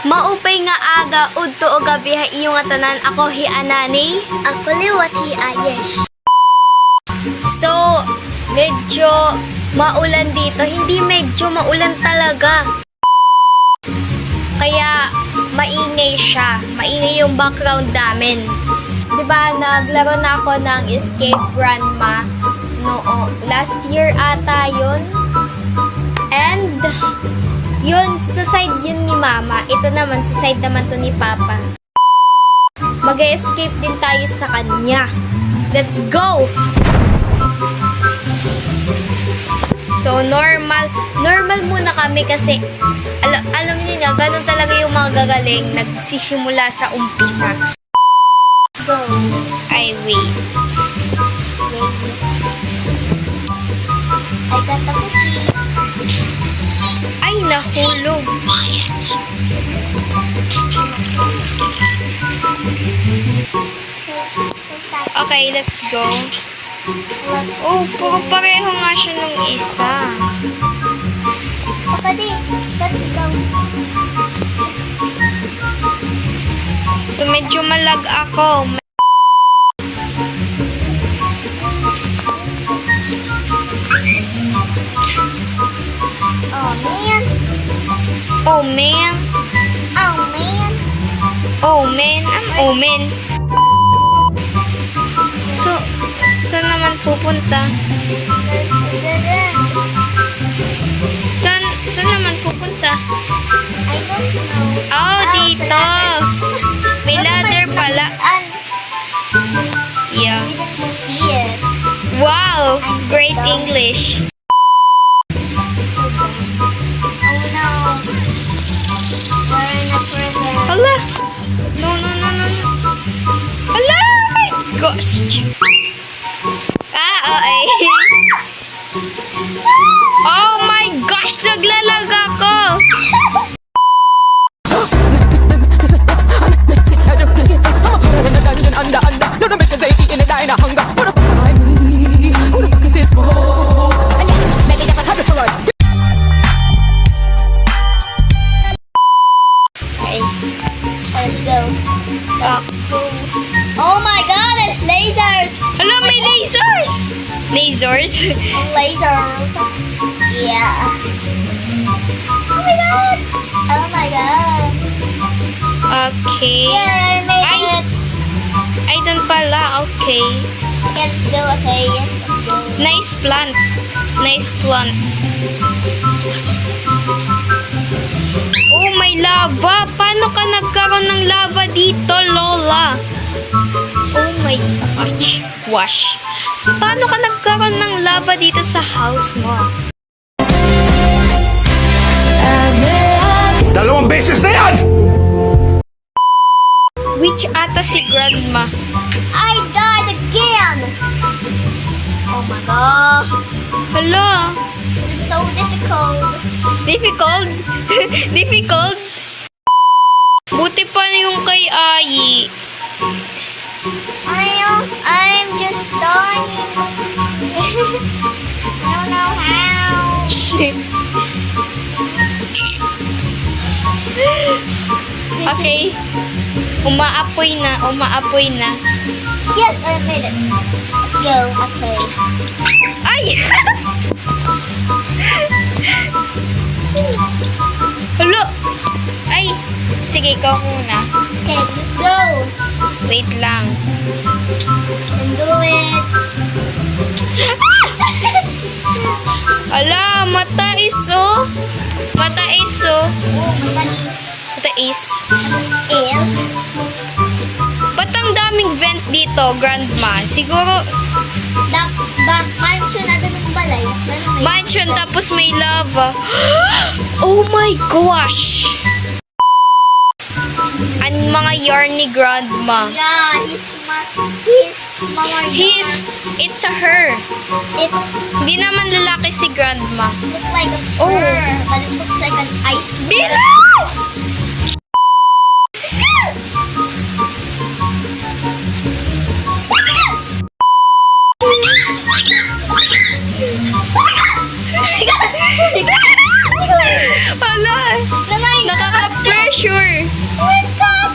Maupay nga aga, udto o gabi ha iyo nga tanan ako hi anani. Ako liwat hi Ayesh. So, medyo maulan dito. Hindi medyo maulan talaga. Kaya maingay siya. Maingay yung background namin. 'Di ba naglaro na ako ng Escape Grandma last year ata yun. And yun, sa side yun ni Mama. Ito naman, sa side naman to ni Papa. Mag-escape din tayo sa kanya. Let's go! So, normal muna kami kasi alam niyo na, ganun talaga yung mga gagaling. Nagsisimula sa umpisa. Let's go. I wait. I got the cookie. Ay, nahulog. Okay, let's go. Oh, puro pareho nga siya nung isa. Papa di, let's go. So, medyo malag ako. Oh man. Oh, man. Oh man. Oh, man. Oh, man. So, saan naman pupunta? Saan naman pupunta? I don't know. Oh, dito. May ladder pala. Yeah. Didn't see it. Wow! Great English. Oh no. We're in a prison. Hala! No. Hala! My gosh! Okay. Oh my gosh! Naglalag ako! Okay. Let's go. Ah. Oh my god, it's lasers! Hala! May lasers! Lasers? Lasers. Yeah. Oh my god! Oh my god. Okay. Yeah, I made Ay. it. Ay, doon pala. Okay. Okay, let's go. Okay, let's go. Nice plant. Nice plant. Oh, may lava. Paano ka nagkaroon ng lava dito, Lola? Oh my gosh. Wash. Paano ka nagkaroon ng lava dito sa house mo? Dalawang beses na yan! Which ata si Grandma? I died again! Oh my god. Hala. This is so difficult. Difficult? Difficult? Buti pa yung kay Ayi. I'm just starting. I don't know how. Okay. Umaapoy na. Yes, I made it. Let's go. Okay. Ay! Hala! Ay! Sige, ikaw muna. Okay, let's go. Wait lang. And do it. Ala, matais oh. Matais oh. Oh, matalis. Matais. Is. Ba't ang daming vent dito, Grandma? Siguro Mansion na doon ng balay. mansion tapos may lava. Oh my gosh! Ang mga yarn ni Grandma. Yeah, his mama. It's a her. It Hindi naman lalaki si Grandma. looks like a Oh. fur, but it looks like an ice. Bilas! Hala! Nakaka-fresh picture. Oh my God!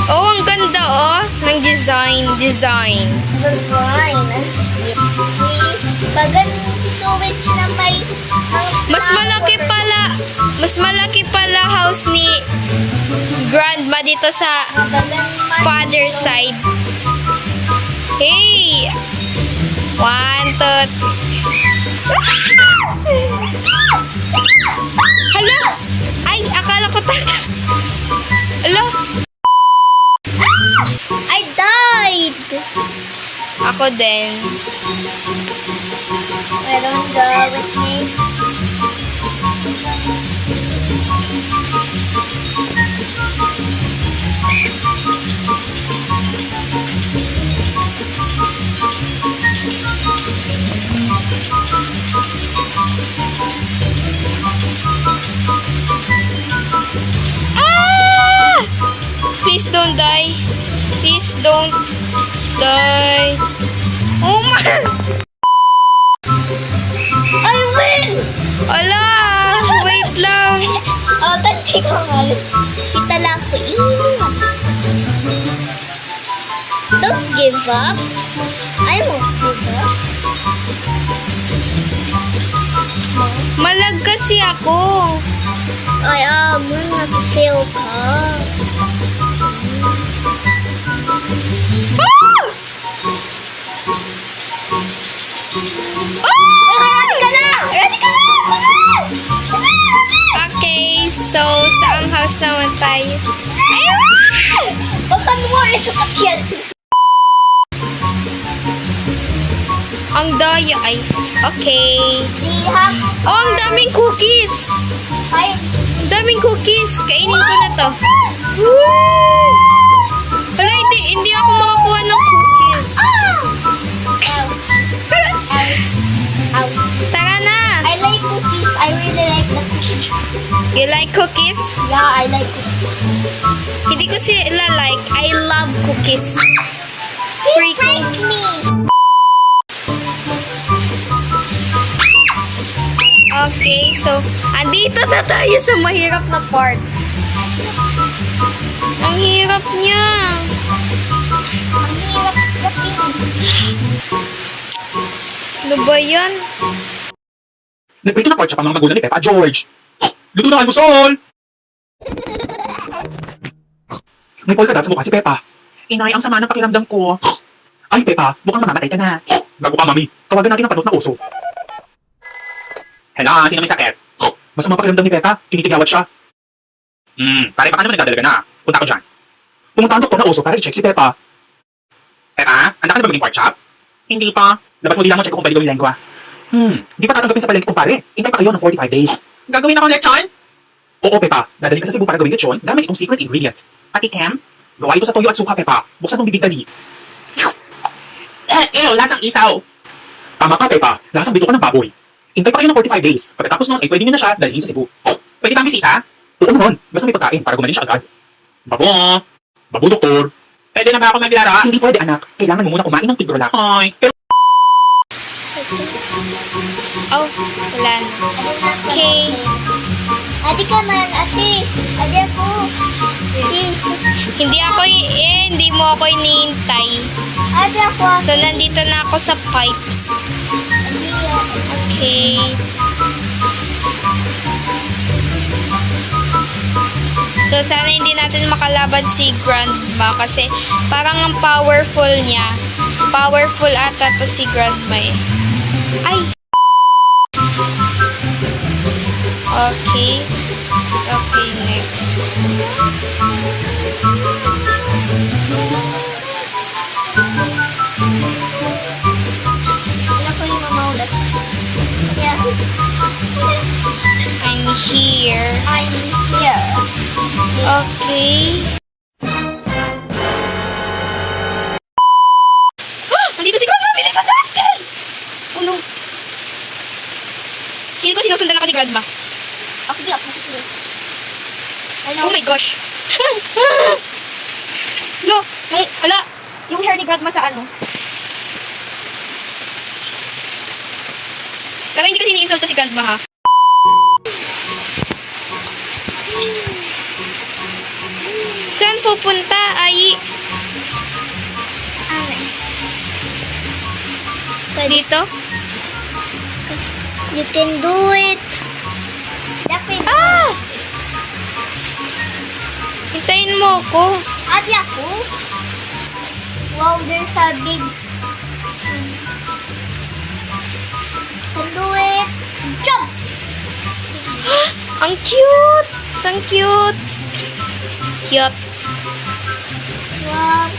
Oh, ang ganda oh. Ng design. Design. Bagan switch na may Mas malaki pala house ni grandma dito sa father side. Hey! 1, 2, 3. Hala! Ay, akala ko tata. Hala! I died! Ako din. I don't go with me. Ah! Please don't die. Please don't die. Oh my! I win! Ala! Wait lang. Oh, tati ko nga. Kita lang ko. Don't give up. I won't give up. Malag kasi ako. Ay, nag-fail ka. Ah! Ready ka na! Ready ka na! Okay, so saang house naman tayo? Ayun! Baka mo rin sa sakyan. Ang daya ay. Okay. The hacks. Oh, ang daming cookies. Ay, Ang daming cookies. Kainin ko na to. Woo! Wala, hindi ako makakuha ng cookies. ouch. Ouch. Ouch. Tara na. I like cookies. I really like the cookies. You like cookies? Yeah, I like cookies. Hindi ko sila like. I love cookies. He pranked me. Okay, so andito na tayo sa mahirap na part. Ang hirap niya. Ang hirap gapin. Ano ba yan? Nagprito na pork chop ang mga magulang ni Peppa George. Luto na almusol! May polka dot sa mukha si Peppa. Inay, ang sama ng pakiramdam ko. Ay, Peppa, mukhang mamamatay ka na. Gago ka, mami. Tawagan natin ang panot na uso. Hello, sino may sakit? Masama pakiramdam ni Peppa, tinitigawat siya. Pare, baka naman nagdadalaga na. Punta ko dyan. Pumunta ang doktor na uso para i-check si Peppa. Peppa, handa ka na ba maging pork chop? Hindi pa. Labas mo di lang mo check kung baligaw yung lengwa. Di pa tatanggapin sa palengke kumpare. Hintay pa kayo ng 45 days. Gagawin ako lechon? Oo, Peppa. Dadali ka sa Cebu para gawin lechon gamit itong secret ingredient. Pati Cam, gawa ito sa toyo at suka, Peppa. Buksan mong bibig dali. Lasang isaw. Tama ka, Peppa. Lasang bito ka ng baboy. Hintay pa kayo ng 45 days. Pagkatapos nun, ay pwede nyo na siya dalhin sa Cebu. Pwede bang bisita? Oo naman. Basta may pagkain para gumaling siya agad. Babo. Babo, doktor. Pwede na ba ako maglaro? Hindi pwede, anak. Kailangan mo muna kumain ng tigrolak. Ay, pero... Oh, wala na. Okay. Ate ka man, ate. Ate ako. Hindi mo ako iniintay. Ate ako. So, nandito na ako sa pipes. Okay. So, sana hindi natin makalaban si Grandma kasi parang ang powerful niya. Powerful ata to si Grandma eh. Ay! Okay. Okay, next. Wala ko yung mamaulat. Yeah. I'm here. I'm here. Okay. Nandito si Grandma! Bilis ang akin! Oh no. Feel ko sinusundan ako ni Grandma. Ako di ako. Oh my gosh. No, hala. Yung hair ni Grandma sa ano? Pero hindi ko ini-insult to si Grandma ha. Saan pupunta, Ai? Dito? You can do it. Dapat. Ah! Hintayin mo ko. Ate ako. Wow, there's a big. Can do it. Jump. Ang cute! Ang cute! Cute. Wow.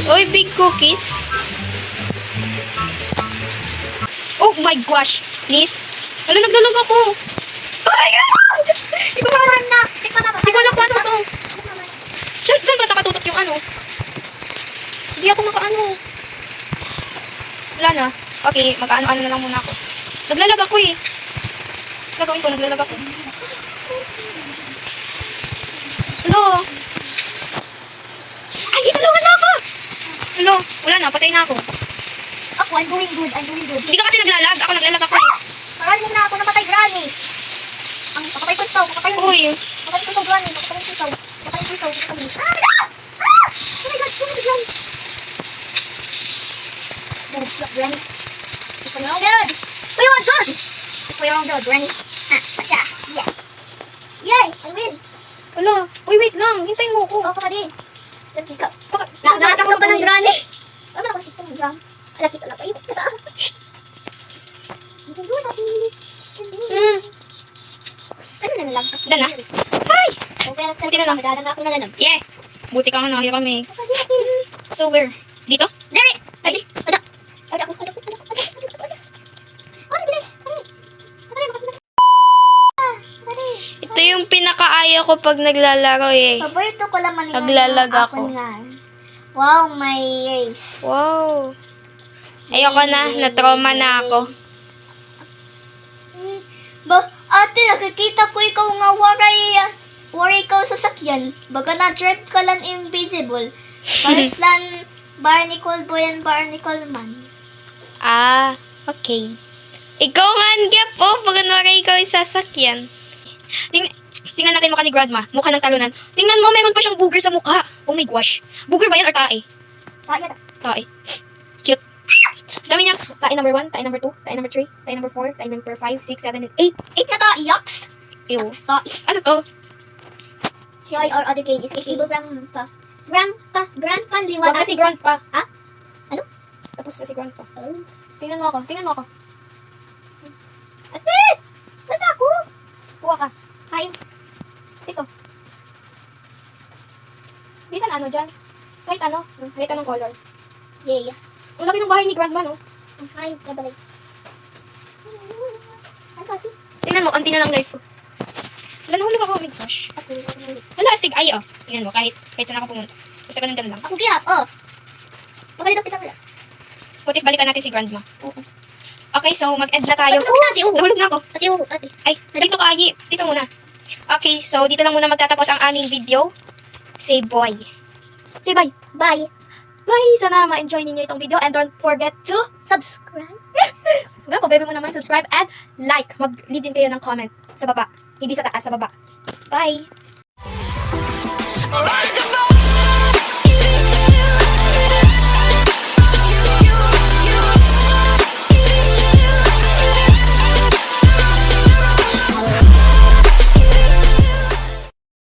Oy, big cookies. Oh my gosh! Please. Hala, naglalag ako. Oh my God! Hindi ko alam na. Hindi ko alam. Hindi ko alam kung ano to. Saan ba nakatutok yung ano? Hindi ako makaano. Wala na. Okay, magkaano-ano na lang muna ako. Naglalag ako eh. Gagawin ko, naglalag ako. Hello? Ay, tulungan na ako! Hello? Wala na, patay na ako. Ako, I'm doing good. I'm doing good. Hindi ka kasi naglalag. Ako naglalag ako eh. Marami mo na ako napatay, Granny. Ang papatay ko ito. Papatay mo. Uy. Papatay ko ito, Granny. Papatay ko ito. Papatay ko ito. Papatay ko ito. Ah! Ah! Oh my God. Oh my God. Good job, Granny. It's for your own good. For your own good. It's for your own good, Granny. Ah, pasya. Yes. Yay! I win. Wala. Uy, wait lang. Hintayin mo ako. Oo, pa din. Lagi ka. Bakit? Nakatakot pa ng Granny. Ano ba? Ito ng Granny. Lagi ka lang kayo. Kata. You can do it, Ate. Ano na lang? Dan na. Hi! Buti na lang. Magdadang ako na lang. Yeah. Buti ka nga nakaya kami. So where? Dito? Dari! Adi! Ada! Ada ako! Ada ako! Ada ako! Ada ako! Ano, bilis! Dari! Ito yung pinakaayaw ko pag naglalaro eh. Paborito ko lang manila. Naglalag ako. Wow, my ears. Wow. Ayoko na. Na-trauma na ako. Ba, ate, nakikita ko ikaw nga waray ikaw sa sakyan. Baga na-drive ka lang invisible. Pares lang Barnacle Boy and Barnacle Man. Ah, okay. Ikaw nga ang gap po pag naray ikaw yung sasakyan. Tingnan natin mukha ni Grandma. Mukha ng talunan. Tingnan mo, meron pa siyang booger sa mukha. Oh my gosh. Booger ba yan or tae? Kaya na. Tae. Cute. Dami niya. Tae number 1, tae number 2, tae number 3, tae number 4, tae number 5, 6, 7, and 8. 8 na to, yucks. Ew. Stop. Ano to? Joy or other game is able grandpa. Grandpa, liwan. Wag na si Grandpa. Ha? Ano? Tapos na si Grandpa. Tingnan mo ako. Tingnan mo ako. Ate! Ba't ako? Kuha ka. Kain. Ito. Bisan ano dyan? Kahit ano. Kahit anong color. Yeah. Ang laki ng bahay ni Grandma, no? Kain. Nabalik. Ano kasi? Tingnan mo, anti na lang life ko. Wala, nahulog ako. Oh my gosh. Wala, astig. Ay, oh. Tingnan mo, kahit saan ako pumunta. Basta ganun lang. Ako kaya, oh. Magalito kita wala. What if balikan natin si Grandma? Okay, so mag-end na tayo. Ate, ate, oh. Nahulog na ako. Ate, oh. Ate. Ay, dito ka, Ayi. Dito muna. Okay, so dito lang muna magtatapos ang aming video. Say boy. Say bye. Bye. Bye! Sana ma-enjoy ninyo itong video and don't forget to Subscribe. Gapo, baby mo naman, subscribe and like. Mag-leave din kayo ng comment sa baba. Hindi sa taas, sa baba. Bye! Alright.